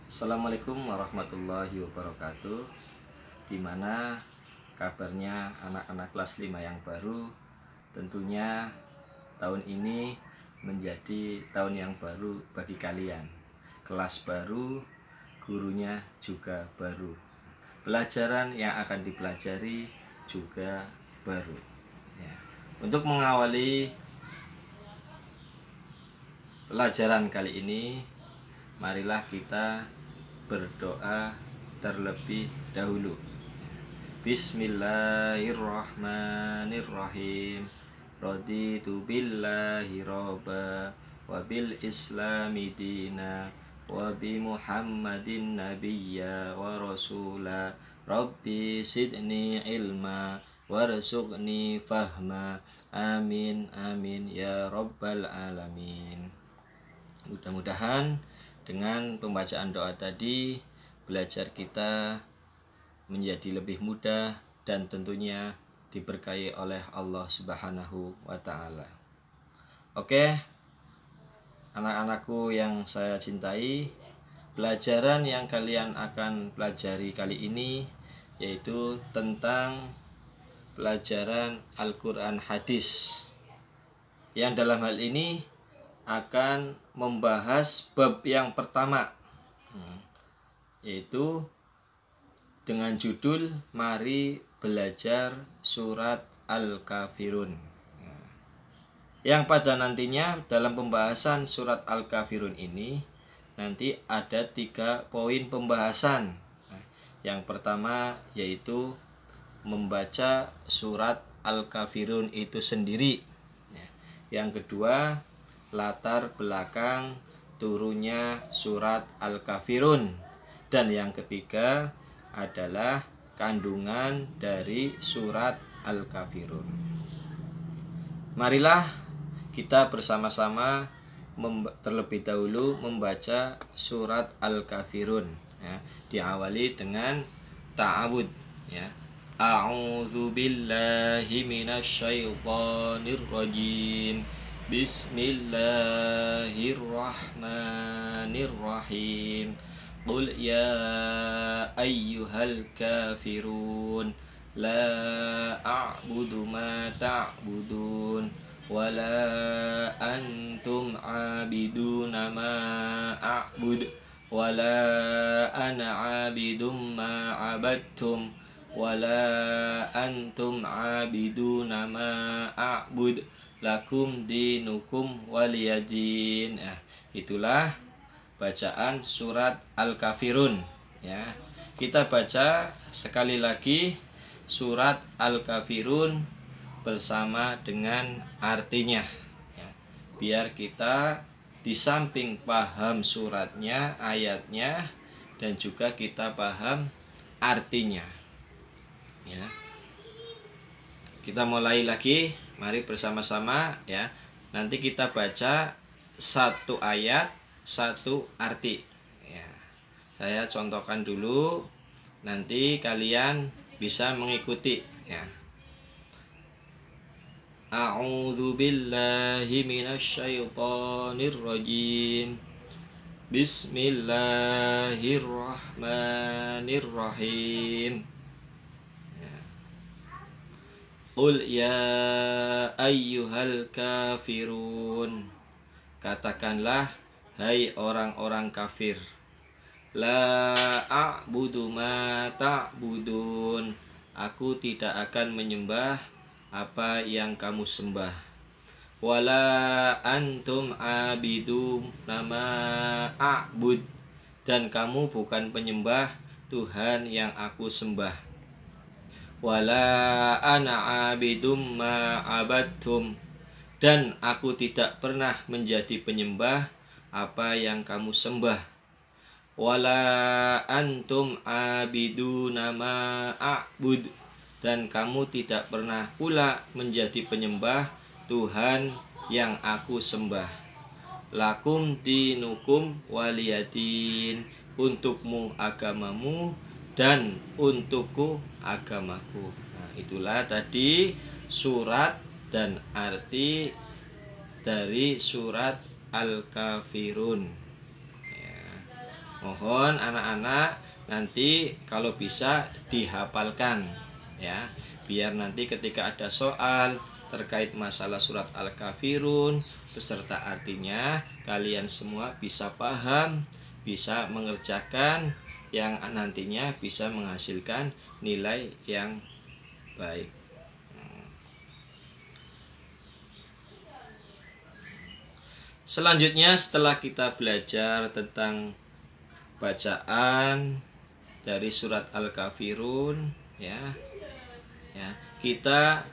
Assalamualaikum warahmatullahi wabarakatuh. Gimana kabarnya anak-anak kelas 5 yang baru? Tentunya tahun ini menjadi tahun yang baru bagi kalian. Kelas baru, gurunya juga baru. Pelajaran yang akan dipelajari juga baru. Ya. Untuk mengawali pelajaran kali ini, marilah kita berdoa terlebih dahulu. Bismillahirrahmanirrahim. Raditu billahi robba wa bil islami dina wa bi muhammadin nabiyya wa rasula. Rabbi sidni ilma warzuqni fahma. Amin amin ya rabbal alamin. Mudah-mudahan dengan pembacaan doa tadi, belajar kita menjadi lebih mudah dan tentunya diberkahi oleh Allah Subhanahu wa Ta'ala. Oke, anak-anakku yang saya cintai, pelajaran yang kalian akan pelajari kali ini yaitu tentang pelajaran Al-Quran Hadis, yang dalam hal ini akan membahas bab yang pertama, yaitu dengan judul Mari Belajar Surat Al-Kafirun, yang pada nantinya dalam pembahasan surat Al-Kafirun ini nanti ada 3 poin pembahasan. Yang pertama yaitu membaca surat Al-Kafirun itu sendiri. Yang kedua, latar belakang turunnya surat Al-Kafirun. Dan yang ketiga adalah kandungan dari surat Al-Kafirun. Marilah kita bersama-sama terlebih dahulu membaca surat Al-Kafirun. Diawali dengan ta'awud. A'udzu billahi minasyaitonir rajim. Bismillahirrahmanirrahim. Qul ya ayyuhal kafirun la a'budu ma ta'budun wa la antum 'abiduna ma a'bud wa la ana 'abidum ma 'abadtum wa la antum 'abiduna ma a'bud lakum dinukum waliyadin. Itulah bacaan surat Al-Kafirun. Kita baca sekali lagi surat Al-Kafirun bersama dengan artinya, biar kita di samping paham suratnya, ayatnya, dan juga kita paham artinya. Kita mulai lagi. Mari bersama-sama ya. Nanti kita baca 1 ayat, 1 arti. Saya contohkan dulu, nanti kalian bisa mengikuti ya. A'udzu billahi minasyaitonir rajim. Bismillahirrahmanirrahim. Qul ya ayyuhal kafirun. Katakanlah, hai orang-orang kafir. La a'budu ma ta'budun. Aku tidak akan menyembah apa yang kamu sembah. Wala antum abidu nama a'bud. Dan kamu bukan penyembah Tuhan yang aku sembah. Wala ana abidum ma abadtum. Dan aku tidak pernah menjadi penyembah apa yang kamu sembah. Wala antum abiduna ma a'bud. Dan kamu tidak pernah pula menjadi penyembah Tuhan yang aku sembah. Lakum dinukum waliyadin. Untukmu agamamu dan untukku agamaku. Itulah tadi surat dan arti dari surat Al-Kafirun. Mohon anak-anak nanti kalau bisa dihafalkan ya, biar nanti ketika ada soal terkait masalah surat Al-Kafirun beserta artinya kalian semua bisa paham, bisa mengerjakan, yang nantinya bisa menghasilkan nilai yang baik. Selanjutnya setelah kita belajar tentang bacaan dari surat Al-Kafirun ya, kita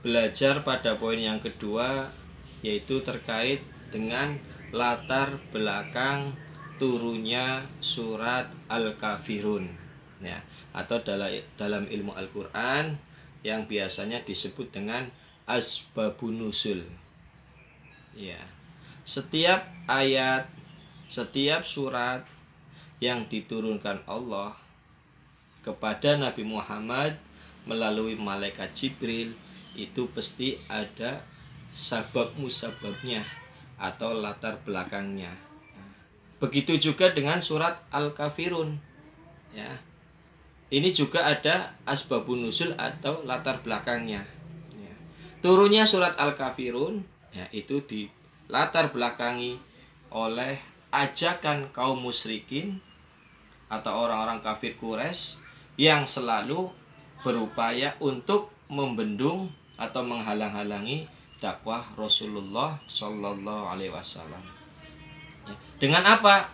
belajar pada poin yang kedua, yaitu terkait dengan latar belakang turunnya surat Al-Kafirun ya, atau dalam ilmu Al-Qur'an yang biasanya disebut dengan asbabun nuzul. Ya. Setiap ayat, setiap surat yang diturunkan Allah kepada Nabi Muhammad melalui malaikat Jibril itu pasti ada sabab musababnya atau latar belakangnya. Begitu juga dengan surat Al-Kafirun ya. Ini juga ada asbabun nuzul atau latar belakangnya ya. Turunnya surat Al-Kafirun ya, itu di latar belakangi oleh ajakan kaum musyrikin atau orang-orang kafir Quraisy yang selalu berupaya untuk membendung atau menghalang-halangi dakwah Rasulullah Shallallahu Alaihi Wasallam. Dengan apa?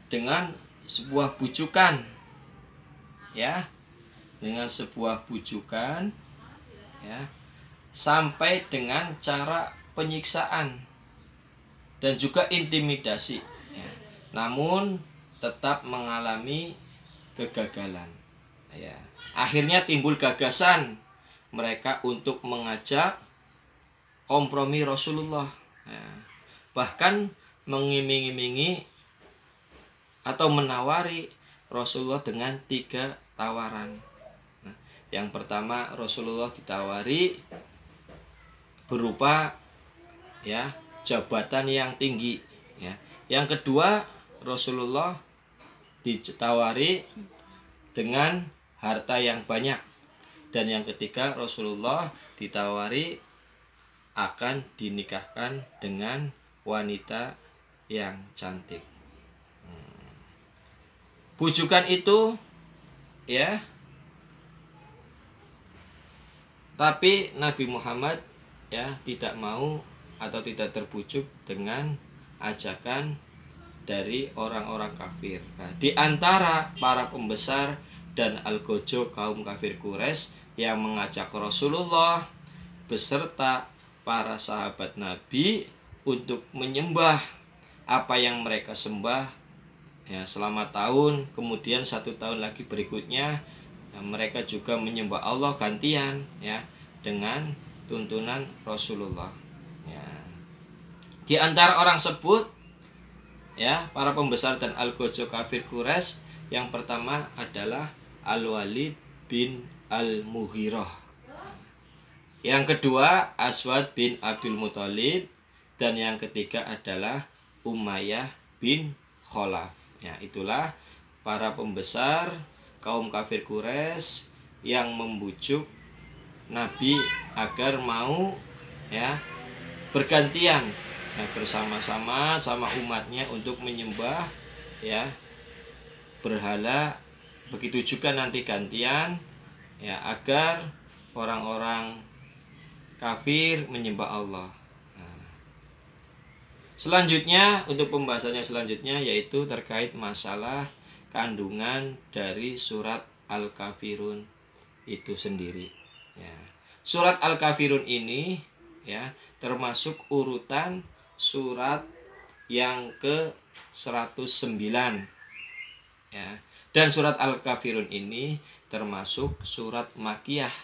Dengan sebuah bujukan, ya, dengan sebuah bujukan, ya, sampai dengan cara penyiksaan dan juga intimidasi, ya. Namun tetap mengalami kegagalan. Ya. Akhirnya timbul gagasan mereka untuk mengajak kompromi Rasulullah, ya. Bahkan mengiming-imingi atau menawari Rasulullah dengan 3 tawaran. Nah, yang pertama Rasulullah ditawari berupa ya jabatan yang tinggi ya. Yang kedua Rasulullah ditawari dengan harta yang banyak, dan yang ketiga Rasulullah ditawari akan dinikahkan dengan wanita yang cantik. Bujukan itu ya, tapi Nabi Muhammad ya tidak mau atau tidak terbujuk dengan ajakan dari orang-orang kafir. Nah, di antara para pembesar dan algojo kaum kafir Quraisy yang mengajak Rasulullah beserta para sahabat Nabi untuk menyembah apa yang mereka sembah ya selama tahun, kemudian 1 tahun lagi berikutnya ya, mereka juga menyembah Allah gantian ya dengan tuntunan Rasulullah. Ya. Di antara orang sebut ya para pembesar dan algojo kafir Quraisy, yang pertama adalah Al-Walid bin Al-Mughirah. Yang kedua Aswad bin Abdul Muthalib, dan yang ketiga adalah Umayyah bin Khalaf. Ya, itulah para pembesar kaum kafir Quraisy yang membujuk Nabi agar mau ya bergantian ya, bersama-sama sama umatnya untuk menyembah ya berhala. Begitu juga nanti gantian ya agar orang-orang kafir menyembah Allah. Selanjutnya untuk pembahasannya selanjutnya yaitu terkait masalah kandungan dari surat Al-Kafirun itu sendiri. Ya. Surat Al-Kafirun ini ya termasuk urutan surat yang ke-109 ya. Dan surat Al-Kafirun ini termasuk surat Makkiyah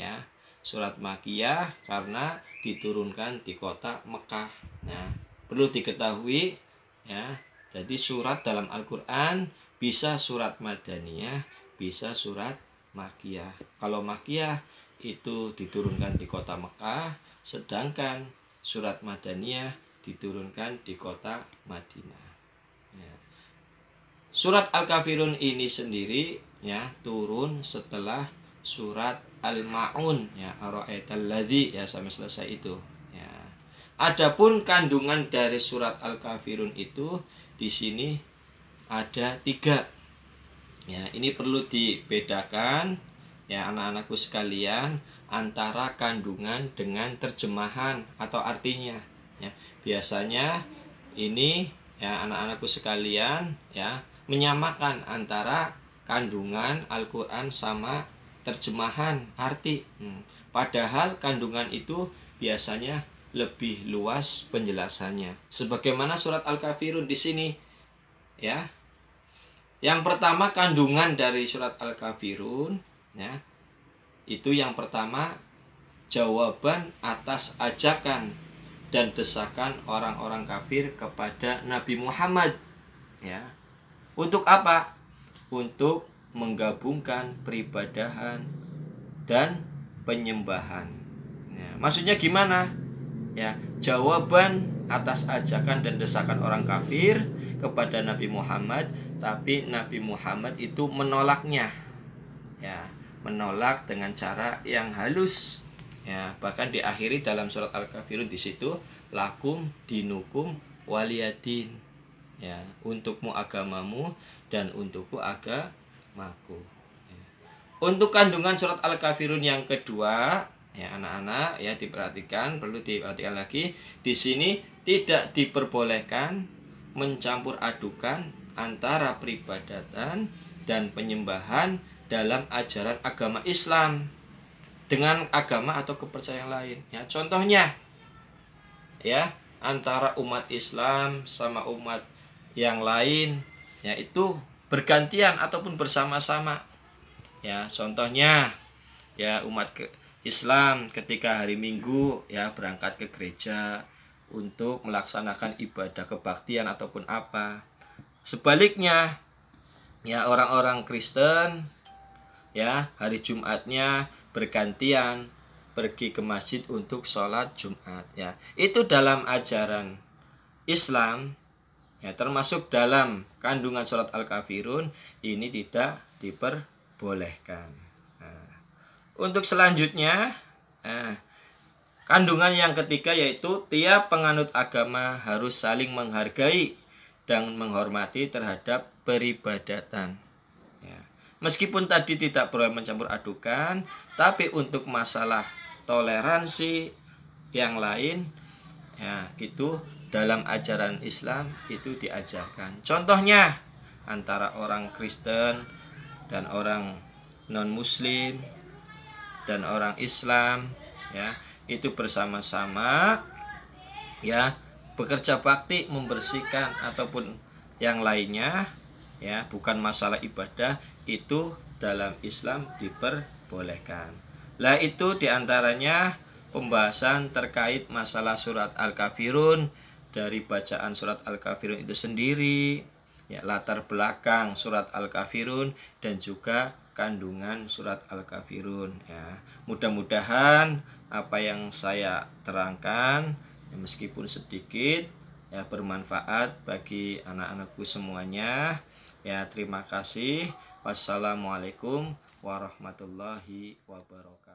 ya. Surat Makkiyah karena diturunkan di kota Mekah. Nah, perlu diketahui ya, jadi surat dalam Al-Qur'an bisa surat Madaniyah, bisa surat Makkiyah. Kalau Makkiyah itu diturunkan di kota Mekah, sedangkan surat Madaniyah diturunkan di kota Madinah. Ya. Surat Al-Kafirun ini sendiri ya turun setelah surat Al-Maun ya, ara'aital ladzi ya, sampai selesai itu ya. Adapun kandungan dari surat Al-Kafirun itu di sini ada 3 ya. Ini perlu dibedakan ya anak-anakku sekalian antara kandungan dengan terjemahan atau artinya ya. Biasanya ini ya anak-anakku sekalian ya menyamakan antara kandungan Al-Quran sama terjemahan arti. Padahal kandungan itu biasanya lebih luas penjelasannya. Sebagaimana surat Al-Kafirun di sini ya. Yang pertama kandungan dari surat Al-Kafirun ya. Itu yang pertama jawaban atas ajakan dan desakan orang-orang kafir kepada Nabi Muhammad ya. Untuk apa? Untuk menggabungkan peribadahan dan penyembahan ya. Maksudnya gimana? Ya, jawaban atas ajakan dan desakan orang kafir kepada Nabi Muhammad, tapi Nabi Muhammad itu menolaknya ya, menolak dengan cara yang halus ya. Bahkan diakhiri dalam surat Al-Kafirun di situ, lakum dinukum waliyadin ya, untukmu agamamu dan untukku agamaku ya. Untuk kandungan surat Al-Kafirun yang kedua ya anak-anak ya, diperhatikan, perlu diperhatikan lagi. Di sini tidak diperbolehkan mencampur adukan antara peribadatan dan penyembahan dalam ajaran agama Islam dengan agama atau kepercayaan lain ya. Contohnya ya, antara umat Islam sama umat yang lain yaitu bergantian ataupun bersama-sama ya. Contohnya ya, umat Islam ketika hari Minggu ya berangkat ke gereja untuk melaksanakan ibadah kebaktian ataupun apa. Sebaliknya ya, orang-orang Kristen ya hari Jumatnya bergantian pergi ke masjid untuk sholat Jumat ya. Itu dalam ajaran Islam ya, termasuk dalam kandungan surat Al-Kafirun, ini tidak diperbolehkan. Nah, untuk selanjutnya kandungan yang ketiga yaitu tiap penganut agama harus saling menghargai dan menghormati terhadap peribadatan ya. Meskipun tadi tidak boleh mencampur adukan, tapi untuk masalah toleransi yang lain ya, itu dalam ajaran Islam itu diajarkan. Contohnya antara orang Kristen dan orang non-Muslim dan orang Islam ya, itu bersama-sama ya bekerja bakti membersihkan ataupun yang lainnya ya, bukan masalah ibadah, itu dalam Islam diperbolehkan. Lah itu diantaranya pembahasan terkait masalah surat Al-Kafirun, dari bacaan surat Al-Kafirun itu sendiri ya, latar belakang surat Al-Kafirun dan juga kandungan surat Al-Kafirun ya. Mudah-mudahan apa yang saya terangkan ya, meskipun sedikit ya, bermanfaat bagi anak-anakku semuanya ya. Terima kasih. Wassalamualaikum warahmatullahi wabarakatuh.